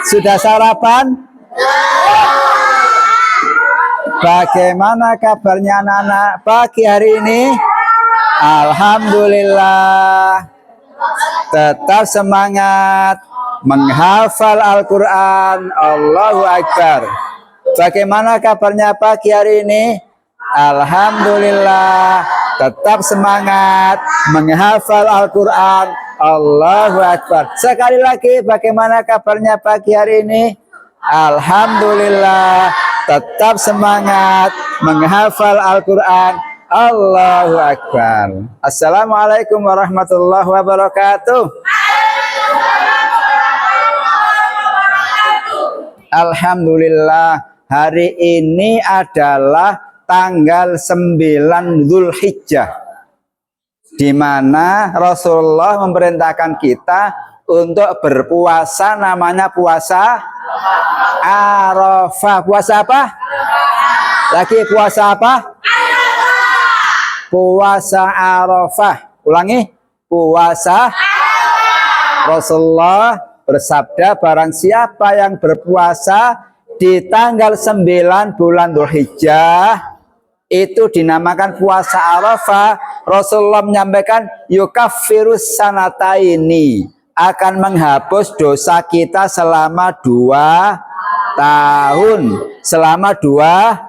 Sudah sarapan? Bagaimana kabarnya anak-anak pagi hari ini? Alhamdulillah. Tetap semangat menghafal Al-Quran. Allahu Akbar. Bagaimana kabarnya pagi hari ini? Alhamdulillah. Tetap semangat menghafal Al-Quran. Allahu Akbar. Sekali lagi, bagaimana kabarnya pagi hari ini? Alhamdulillah. Tetap semangat menghafal Al-Quran. Allahu Akbar. Assalamualaikum warahmatullahi wabarakatuh. Alhamdulillah, hari ini adalah tanggal 9 Dzulhijjah, di mana Rasulullah memerintahkan kita untuk berpuasa, namanya puasa Arafah. Puasa apa? Lagi puasa apa? Puasa Arafah. Ulangi, puasa. Rasulullah bersabda, barang siapa yang berpuasa di tanggal 9 bulan Dzulhijjah, itu dinamakan puasa Arafah. Rasulullah menyampaikan, yukaffirus sanataini, akan menghapus dosa kita selama 2 tahun. Selama 2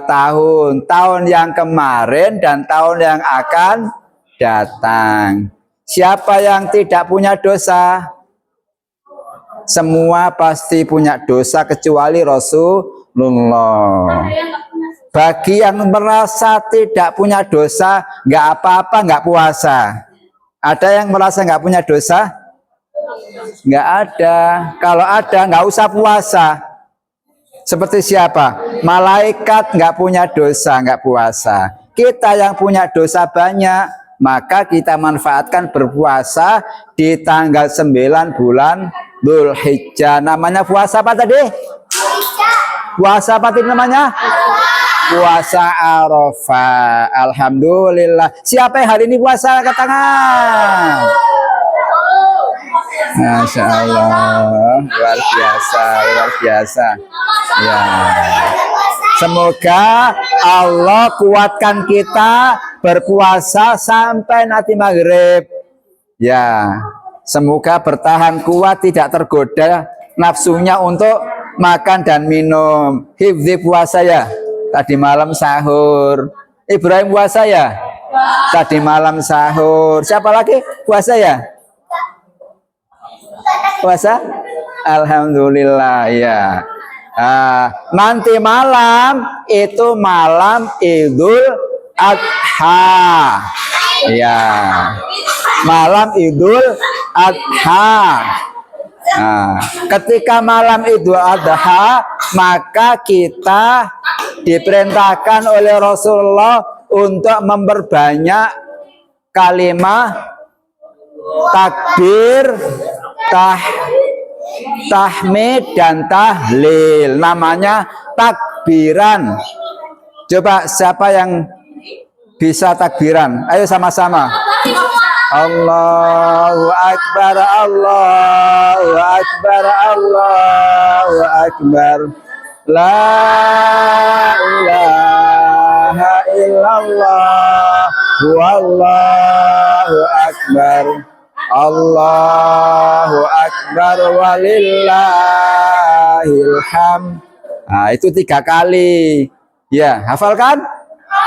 tahun. Tahun yang kemarin dan tahun yang akan datang. Siapa yang tidak punya dosa? Semua pasti punya dosa kecuali Rasulullah. Bagi yang merasa tidak punya dosa, nggak apa-apa, nggak puasa. Ada yang merasa nggak punya dosa? Nggak ada. Kalau ada, nggak usah puasa. Seperti siapa? Malaikat nggak punya dosa, nggak puasa. Kita yang punya dosa banyak, maka kita manfaatkan berpuasa di tanggal 9 bulan Dzulhijjah. Namanya puasa apa tadi? Puasa apa tadi namanya? Puasa Arafah. Alhamdulillah. Siapa yang hari ini puasa? Angkat tangan. Masya Allah. Luar biasa, luar biasa. Ya. Semoga Allah kuatkan kita berpuasa sampai nanti maghrib. Ya. Semoga bertahan kuat, tidak tergoda nafsunya untuk makan dan minum. Hifzi puasa ya. Tadi malam sahur. Ibrahim puasa ya? Tadi malam sahur. Siapa lagi puasa ya? Puasa? Alhamdulillah ya. Nanti malam itu malam Idul Adha. Ya. Malam Idul Adha. Ketika malam Idul Adha, maka kita diperintahkan oleh Rasulullah untuk memperbanyak kalimat takbir, tahmid dan tahlil. Namanya takbiran. Coba siapa yang bisa takbiran? Ayo sama-sama. Allahu Akbar, Allahu Akbar, Allahu Akbar. La ilaha illallah, wallahu akbar. Allahu Akbar walillahil hamd. Nah, itu 3 kali. Ya, hafalkan?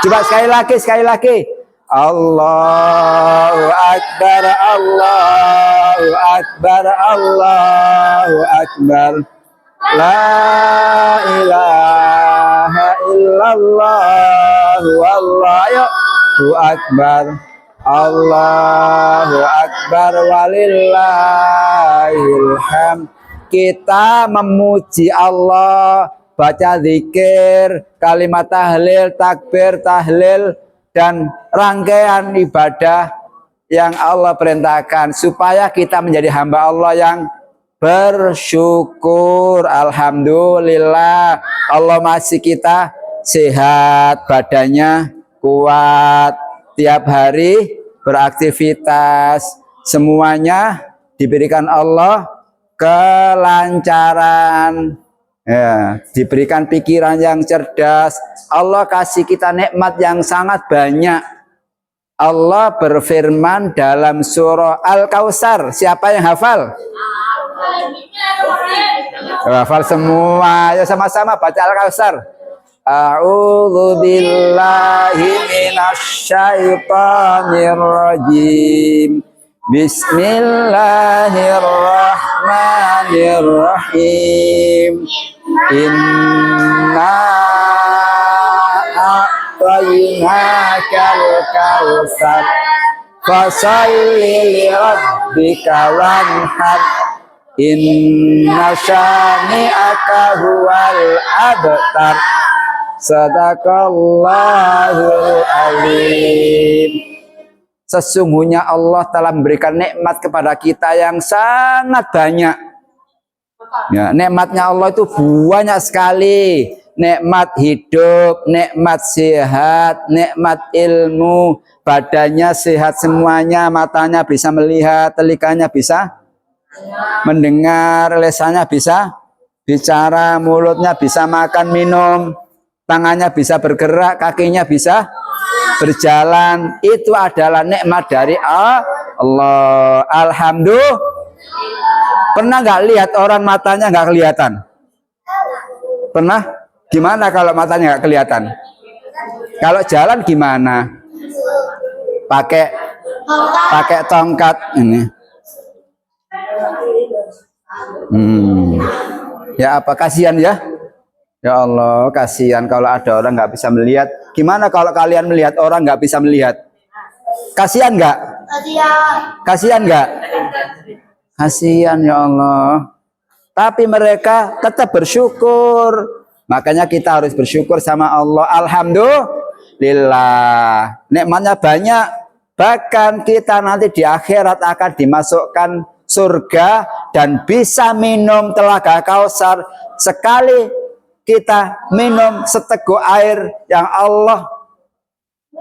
Coba sekali lagi. Allahu Akbar, Allahu Akbar, Allahu Akbar. La ilaha illallah, wallahu akbar. Allahu Akbar walillahil hamd. Kita memuji Allah, baca zikir, kalimat tahlil, takbir, tahlil, dan rangkaian ibadah yang Allah perintahkan supaya kita menjadi hamba Allah yang bersyukur. Alhamdulillah Allah masih kita sehat, badannya kuat, tiap hari beraktivitas, semuanya diberikan Allah kelancaran, ya, diberikan pikiran yang cerdas. Allah kasih kita nikmat yang sangat banyak. Allah berfirman dalam surah Al-Kautsar. Siapa yang hafal? Hafal semua. Ya, sama-sama baca Al-Kautsar. A'udzu billahi minasyaitonir rajim. Bismillahirrahmanirrahim. Inna a'tainakal kautsar fasholli lirabbika wanhar. Inna syani'aka huwal abtar. Sadaqallahul alim. Sesungguhnya Allah telah memberikan nikmat kepada kita yang sangat banyak. Ya, nikmatnya Allah itu banyak sekali. Nikmat hidup, nikmat sehat, nikmat ilmu, badannya sehat semuanya, matanya bisa melihat, telinganya bisa mendengar, lisannya bisa bicara, mulutnya bisa makan minum, tangannya bisa bergerak, kakinya bisa berjalan. Itu adalah nikmat dari Allah. Alhamdulillah. Pernah nggak lihat orang matanya nggak kelihatan? Pernah? Gimana kalau matanya nggak kelihatan? Kalau jalan gimana? Pakai tongkat ini. Ya apa, kasihan ya? Ya Allah, kasihan kalau ada orang nggak bisa melihat. Gimana kalau kalian melihat orang nggak bisa melihat? Kasihan nggak? Kasihan nggak? Kasihan ya Allah. Tapi mereka tetap bersyukur. Makanya kita harus bersyukur sama Allah. Alhamdulillah. Nikmatnya banyak. Bahkan kita nanti di akhirat akan dimasukkan surga dan bisa minum telaga Kautsar. Sekali kita minum seteguk air yang Allah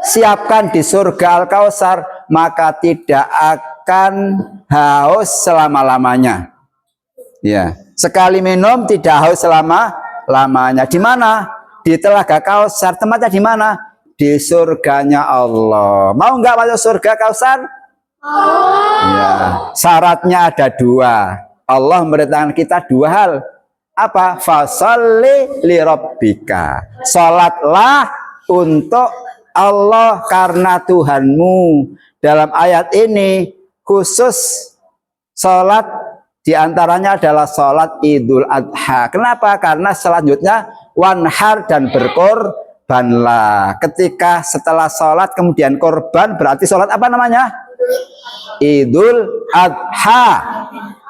siapkan di surga Al-Kautsar, maka tidak akan haus selama-lamanya. Ya, sekali minum tidak haus selama-lamanya. Di mana? Di telaga Kautsar. Tempatnya di mana? Di surganya Allah. Mau nggak masuk surga Kautsar? Ya, syaratnya ada dua. Allah memberitakan kita dua hal. Apa? Fasholli lirabbika. Salatlah untuk Allah karena Tuhanmu. Dalam ayat ini khusus salat diantaranya adalah salat Idul Adha. Kenapa? Karena selanjutnya wanhar dan berkorbanlah. Ketika setelah salat kemudian korban, berarti salat apa namanya? Idul Adha.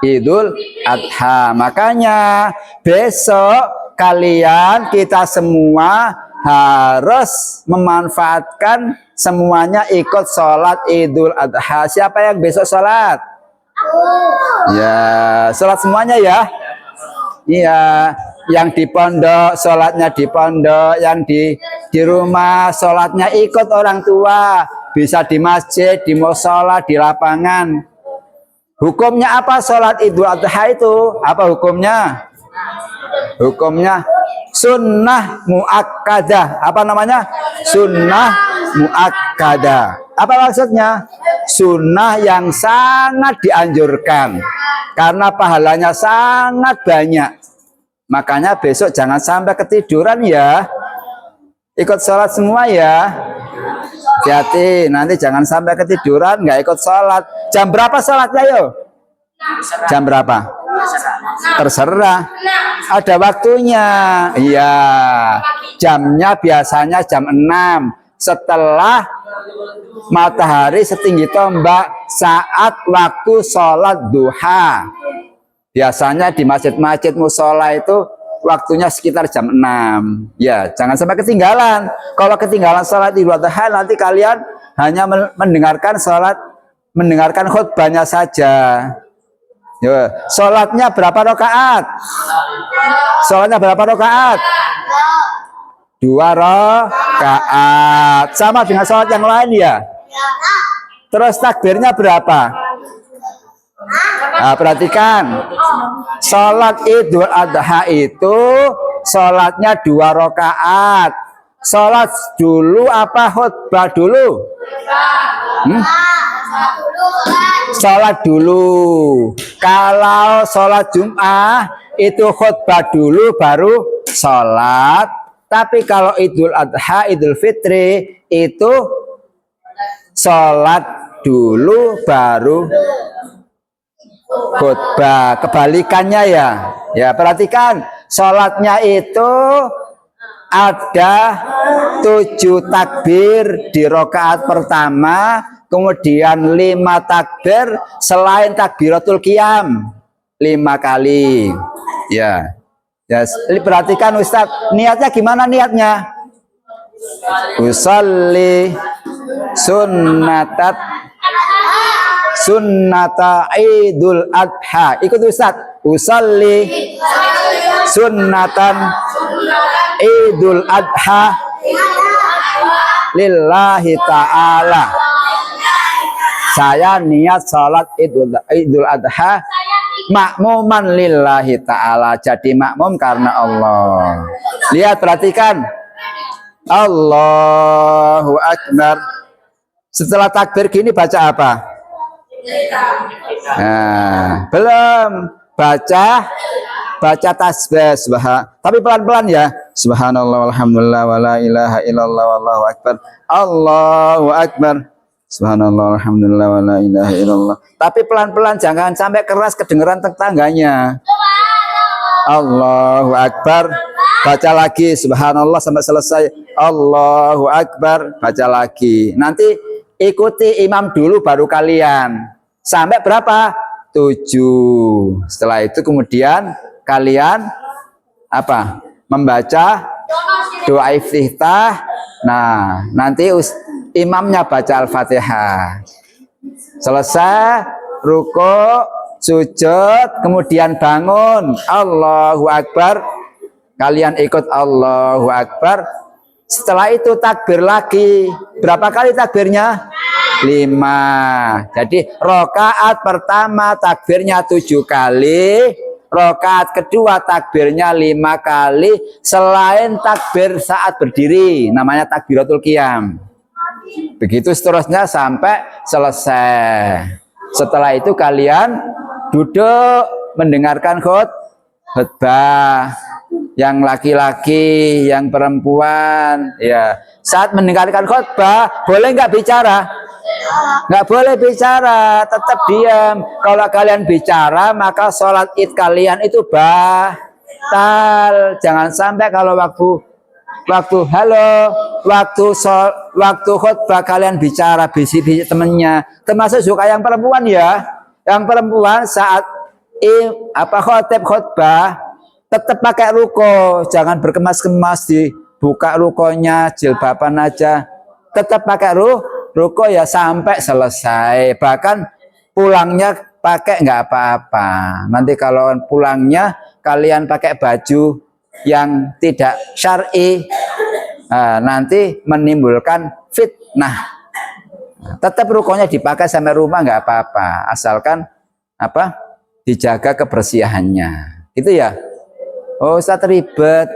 Idul Adha. Makanya besok kalian, kita semua harus memanfaatkan semuanya ikut sholat Idul Adha. Siapa yang besok sholat? Ya, sholat semuanya ya. Iya, yang di pondok sholatnya di pondok, yang di rumah sholatnya ikut orang tua. Bisa di masjid, di mushola, di lapangan. Hukumnya apa sholat Idul Adha itu? Apa hukumnya? Hukumnya sunnah muakkadah. Apa namanya? Sunnah muakkadah. Apa maksudnya? Sunnah yang sangat dianjurkan. Karena pahalanya sangat banyak. Makanya besok jangan sampai ketiduran ya. Ikut sholat semua ya. Hati-hati, nanti jangan sampai ketiduran nggak ikut sholat. Jam berapa sholatnya yo? Jam berapa? Terserah. Ada waktunya. Iya. Jamnya biasanya jam 6. Setelah matahari setinggi tombak, saat waktu sholat duha. Biasanya di masjid-masjid mushola itu waktunya sekitar jam 6. Ya, jangan sampai ketinggalan. Kalau ketinggalan sholat Idul Adha, nanti kalian hanya mendengarkan khutbahnya saja. Ya, sholatnya berapa rakaat? Sholatnya berapa rakaat? 2 rakaat. Sama dengan sholat yang lain ya. Terus takbirnya berapa? Nah, perhatikan, sholat Idul Adha itu sholatnya 2 rakaat. Sholat dulu apa khutbah dulu? Sholat dulu. Kalau sholat Jum'ah itu khutbah dulu baru sholat. Tapi kalau Idul Adha, Idul Fitri itu sholat dulu baru khutbah. Kebalikannya ya. Ya, perhatikan, sholatnya itu ada 7 takbir di rakaat pertama, kemudian 5 takbir selain takbiratul qiyam 5 kali. Ya. Ya, perhatikan Ustaz, niatnya gimana niatnya? Usolli sunnata Idul Adha. Ikut Ustaz. Usolli sunnatan Idul Adha lillahi ta'ala. Saya niat salat Idul Adha makmuman lillahi ta'ala. Jadi makmum karena Allah. Lihat, perhatikan. Allahu Akbar. Setelah takbir gini baca apa? Nah, belum. Baca tasbih, tapi pelan-pelan ya. Subhanallah walhamdulillah wala ilaha illallah wallahu akbar. Allahu akbar. Subhanallah walhamdulillah wala ilaha illallah. Tapi pelan-pelan, jangan sampai keras kedengeran tetangganya. Allahu akbar. Baca lagi subhanallah sampai selesai. Allahu akbar, baca lagi. Nanti ikuti imam dulu baru kalian. Sampai berapa? 7. Setelah itu kemudian kalian apa? Membaca doa iftitah. Nah, nanti imamnya baca Al-Fatihah. Selesai ruku, sujud, kemudian bangun. Allahu Akbar. Kalian ikut Allahu Akbar. Setelah itu takbir lagi. Berapa kali takbirnya? 5. Jadi rakaat pertama takbirnya 7 kali, rakaat kedua takbirnya 5 kali selain takbir saat berdiri, namanya takbiratul qiyam. Begitu seterusnya sampai selesai. Setelah itu kalian duduk mendengarkan khutbah. Yang laki-laki, yang perempuan, ya. Saat mendengarkan khutbah boleh nggak bicara? Nggak boleh bicara, tetap diam. Kalau kalian bicara maka sholat id kalian itu batal. Jangan sampai kalau waktu khutbah kalian bicara bisik-bisik temennya. Termasuk juga yang perempuan ya. Yang perempuan saat khutbah tetap pakai ruko, jangan berkemas-kemas, dibuka rukonya, jilbaban aja. Tetap pakai ruko ya sampai selesai. Bahkan pulangnya pakai nggak apa-apa. Nanti kalau pulangnya kalian pakai baju yang tidak syar'i, nanti menimbulkan fitnah. Tetap rukonya dipakai sampai rumah nggak apa-apa, asalkan dijaga kebersihannya. Gitu ya. Oh, Ustaz ribet.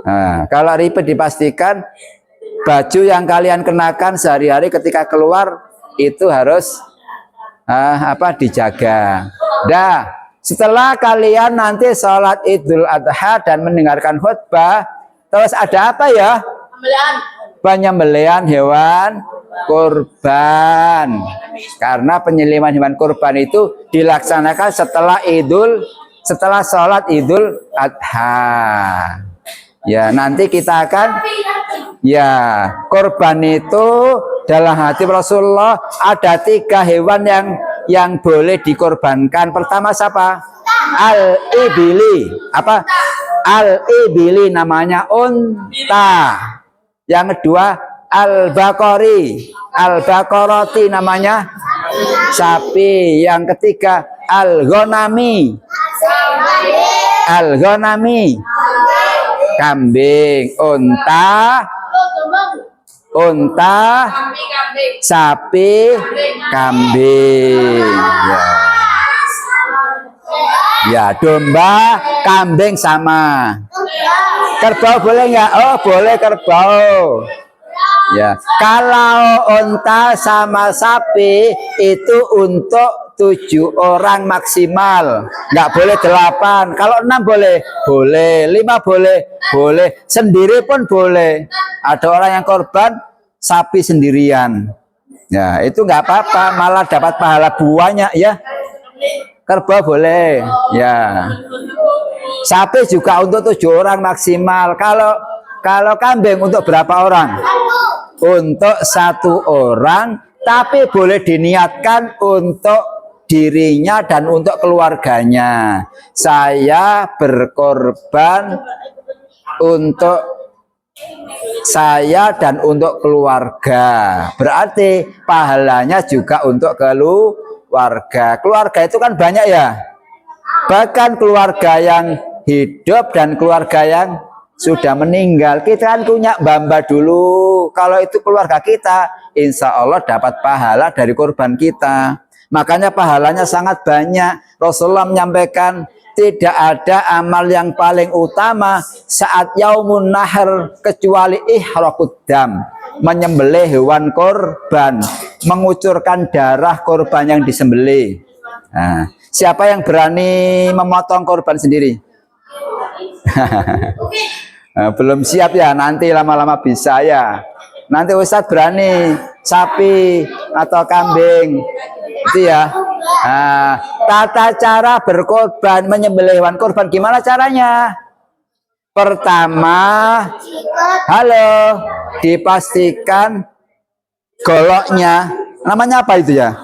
Nah, kalau ribet dipastikan baju yang kalian kenakan sehari-hari ketika keluar itu harus dijaga. Dah, setelah kalian nanti sholat Idul Adha dan mendengarkan khutbah, terus ada apa ya? Penyembelihan hewan kurban. Karena penyembelihan hewan kurban itu dilaksanakan setelah sholat Idul Adha. Ya, nanti kita akan kurban itu dalam hadis Rasulullah ada 3 hewan yang boleh dikorbankan. Pertama siapa? Al-ibili. Apa? Al-ibili namanya unta. Yang kedua al-baqari. Al-baqarati namanya sapi. Yang ketiga al-ghanami. Al-ghanami kambing. Unta, sapi, kambing. Ya. Ya, domba, kambing sama. Kerbau boleh nggak? Oh, boleh kerbau. Ya, kalau unta sama sapi itu untuk 7 orang maksimal, nggak boleh 8. Kalau 6 boleh, boleh. 5 boleh, boleh. Sendiri pun boleh. Ada orang yang korban sapi sendirian. Ya, itu nggak apa-apa, malah dapat pahala buahnya ya. Kerbau boleh, ya. Sapi juga untuk 7 orang maksimal. Kalau kambing untuk berapa orang? Untuk 1 orang, tapi boleh diniatkan untuk dirinya dan untuk keluarganya. Saya berkorban untuk saya dan untuk keluarga. Berarti pahalanya juga untuk keluarga. Keluarga itu kan banyak ya. Bahkan keluarga yang hidup dan keluarga yang sudah meninggal. Kita kan punya bamba dulu. Kalau itu keluarga kita, insya Allah dapat pahala dari korban kita. Makanya pahalanya sangat banyak. Rasulullah menyampaikan, tidak ada amal yang paling utama saat yaumun nahar kecuali ihraqud dam, menyembelih hewan korban, mengucurkan darah korban yang disembelih. Nah, siapa yang berani memotong korban sendiri? Belum siap ya, nanti lama-lama bisa ya. Nanti Ustadz berani sapi atau kambing itu ya. Nah, tata cara berkorban, menyembelih hewan korban gimana caranya? Pertama, halo, dipastikan goloknya, namanya apa itu ya?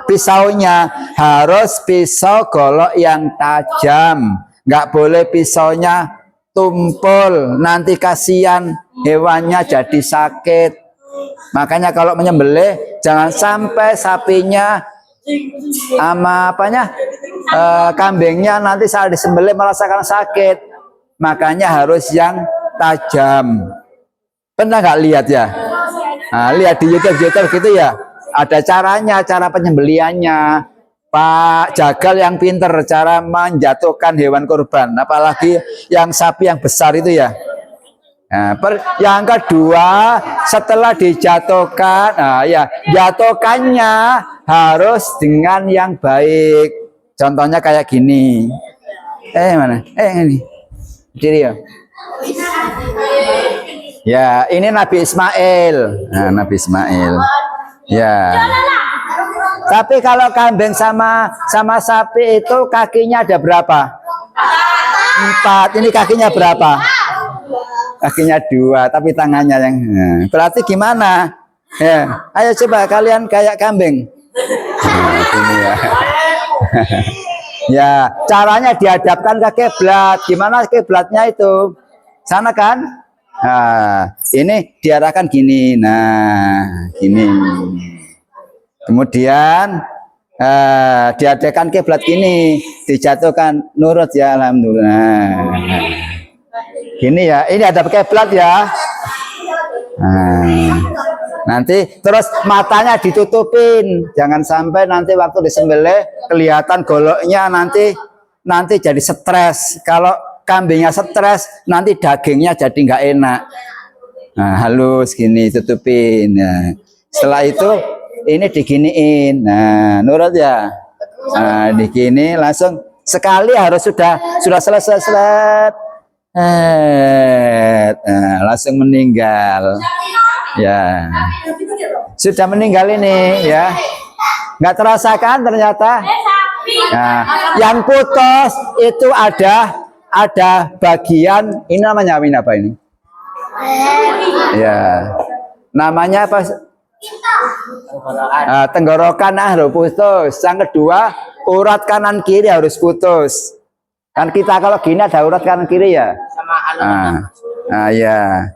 Pisaunya harus pisau golok yang tajam, nggak boleh pisaunya tumpul, nanti kasihan hewannya jadi sakit. Makanya kalau menyembelih jangan sampai sapinya sama kambingnya nanti saat disembelih merasakan sakit. Makanya harus yang tajam. Pernah nggak lihat ya? Nah, lihat di YouTube gitu ya. Ada caranya, cara penyembeliannya. Pak Jagal yang pinter cara menjatuhkan hewan kurban, apalagi yang sapi yang besar itu ya. Nah, yang kedua, setelah dijatuhkan, nah ya, jatuhkannya harus dengan yang baik. Contohnya kayak gini. Mana? Ini. Diri ya. Ya, ini Nabi Ismail. Nah, Nabi Ismail. Ya. Tapi kalau kambing sama sapi itu kakinya ada berapa? 4. Ini kakinya berapa? Kakinya 2, tapi tangannya yang. Berarti gimana? Ya, ayo coba kalian kayak kambing. Ini ya. Ya, caranya dihadapkan ke kiblat. Gimana kiblatnya itu? Sana kan? Nah, ini diarahkan gini. Nah, gini. Kemudian diadakan kiblat gini, dijatuhkan nurut ya, alhamdulillah. Gini ya, ini ada kiblat ya. Nah, nanti terus matanya ditutupin, jangan sampai nanti waktu disembelih kelihatan goloknya, nanti jadi stres. Kalau kambingnya stres, nanti dagingnya jadi nggak enak. Nah, halus gini tutupin. Nah, setelah itu ini diginiin, nah nurut ya, nah digini langsung sekali harus sudah selesai, nah, langsung meninggal, ya sudah meninggal ini ya, nggak terasa kan ternyata. Nah, yang putus itu ada bagian ini namanya apa ini? Ya, namanya apa? Tenggorokan harus putus. Yang kedua, urat kanan kiri harus putus. Kan kita kalau gini ada urat kanan kiri ya. Nah, ya.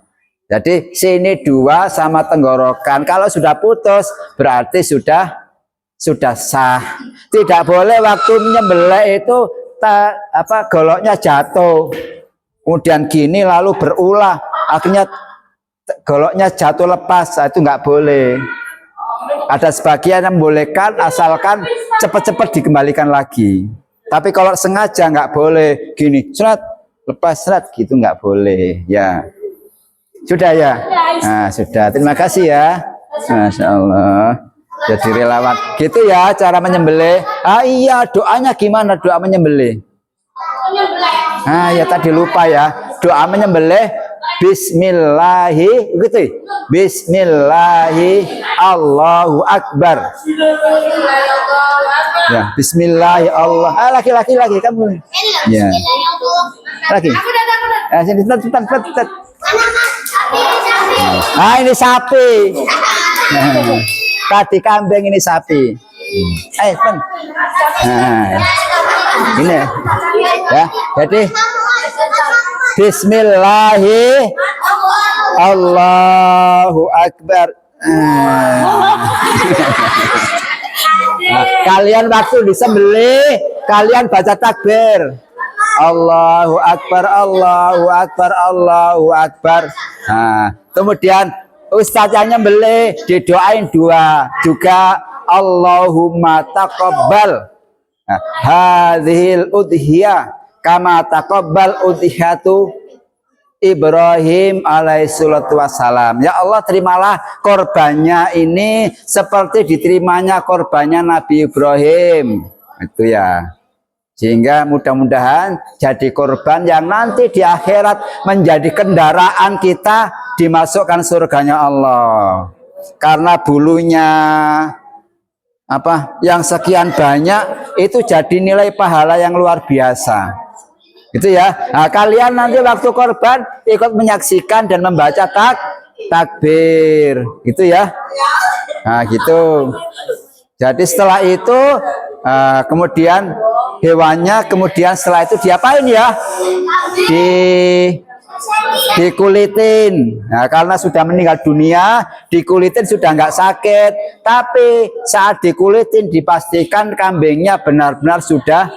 Jadi sini 2 sama tenggorokan. Kalau sudah putus berarti sudah sah. Tidak boleh waktu menyembelih itu goloknya jatuh. Kemudian gini lalu berulah, akhirnya goloknya jatuh lepas, itu nggak boleh. Ada sebagian yang membolehkan asalkan cepat-cepat dikembalikan lagi. Tapi kalau sengaja nggak boleh gini, serat, lepas serat gitu nggak boleh. Ya, sudah ya. Nah, sudah. Terima kasih ya. Masya Allah. Jadi relawan. Gitu ya cara menyembelih. Ah iya, doanya gimana doa menyembelih? Ah ya tadi lupa ya. Doa menyembelih Bismillahi gitu. Bismillahi Allahu Akbar. Ya, Bismillahi Allah. Ah laki-laki lagi kamu. Ya. Lagi. Ah sini tet. Ah ini sapi. Tadi kambing ini sapi. Pen. Nah, ini ya. Jadi Bismillahi Allahu Akbar. Nah, kalian waktu disembelih, kalian baca takbir. Allahu Akbar, Allahu Akbar, Allahu Akbar. Nah, kemudian ustaznya nyembelih didoain dua juga Allahumma taqabbal hadhil udhiyah kama taqabbal udhiyatu Ibrahim alaihi salatu wassalam. Ya Allah, terimalah korbannya ini seperti diterimanya korbannya Nabi Ibrahim. Itu ya. Sehingga mudah-mudahan jadi korban yang nanti di akhirat menjadi kendaraan kita dimasukkan surganya Allah. Karena bulunya yang sekian banyak itu jadi nilai pahala yang luar biasa. Itu ya. Nah, kalian nanti waktu korban ikut menyaksikan dan membaca takbir. Gitu ya. Nah, gitu. Jadi setelah itu kemudian hewannya kemudian setelah itu diapain ya? Dikulitin. Nah, karena sudah meninggal dunia, dikulitin sudah nggak sakit. Tapi saat dikulitin dipastikan kambingnya benar-benar sudah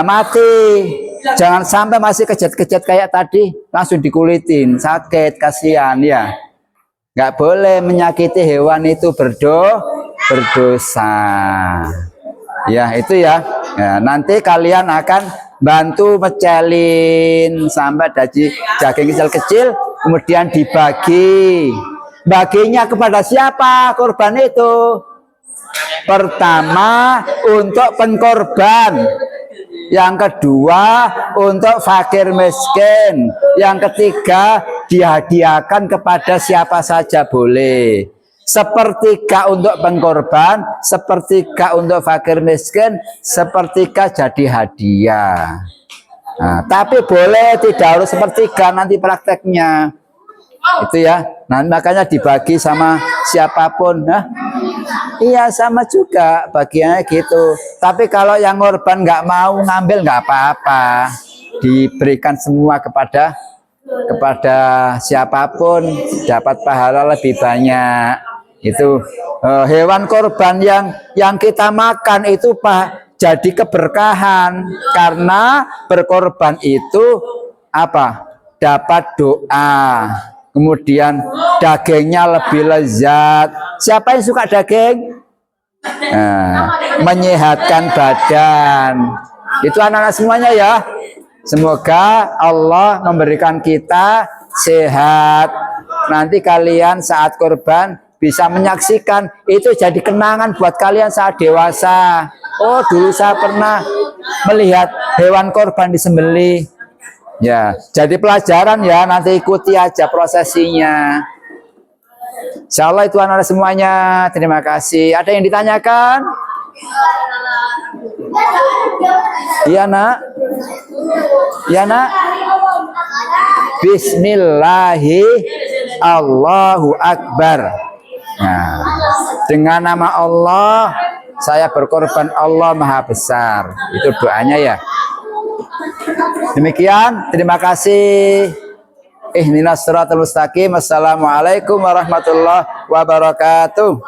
mati. Jangan sampai masih kejat-kejat kayak tadi langsung dikulitin, sakit, kasihan ya. Nggak boleh menyakiti hewan itu berdosa. Ya itu ya. Ya, nanti kalian akan bantu mecelin sampai daging kecil-kecil, kemudian dibagi. Baginya kepada siapa korban itu? Pertama untuk pengkorban, yang kedua untuk fakir miskin, yang ketiga dihadiahkan kepada siapa saja boleh. Sepertiga untuk pengkorban, sepertiga untuk fakir miskin, sepertiga jadi hadiah. Nah, tapi boleh tidak harus sepertiga nanti prakteknya. Itu ya. Nah, makanya dibagi sama siapapun. Nah, iya sama juga bagiannya gitu. Tapi kalau yang korban nggak mau ngambil nggak apa-apa. Diberikan semua kepada siapapun, dapat pahala lebih banyak. Itu hewan korban yang kita makan itu jadi keberkahan karena berkorban itu dapat doa, kemudian dagingnya lebih lezat. Siapa yang suka daging? Menyehatkan badan. Itu anak-anak semuanya ya. Semoga Allah memberikan kita sehat. Nanti kalian saat korban bisa menyaksikan, itu jadi kenangan buat kalian saat dewasa. Oh, dulu saya pernah melihat hewan korban disembelih. Ya, jadi pelajaran ya, nanti ikuti aja prosesinya. Insya Allah itu anak-anak semuanya. Terima kasih. Ada yang ditanyakan? Iya nak? Ya nak? Bismillahi Allahu Akbar. Nah, dengan nama Allah saya berkorban, Allah Maha Besar. Itu doanya ya. Demikian, terima kasih. Ihdinas siratal mustaqim. Assalamualaikum warahmatullahi wabarakatuh.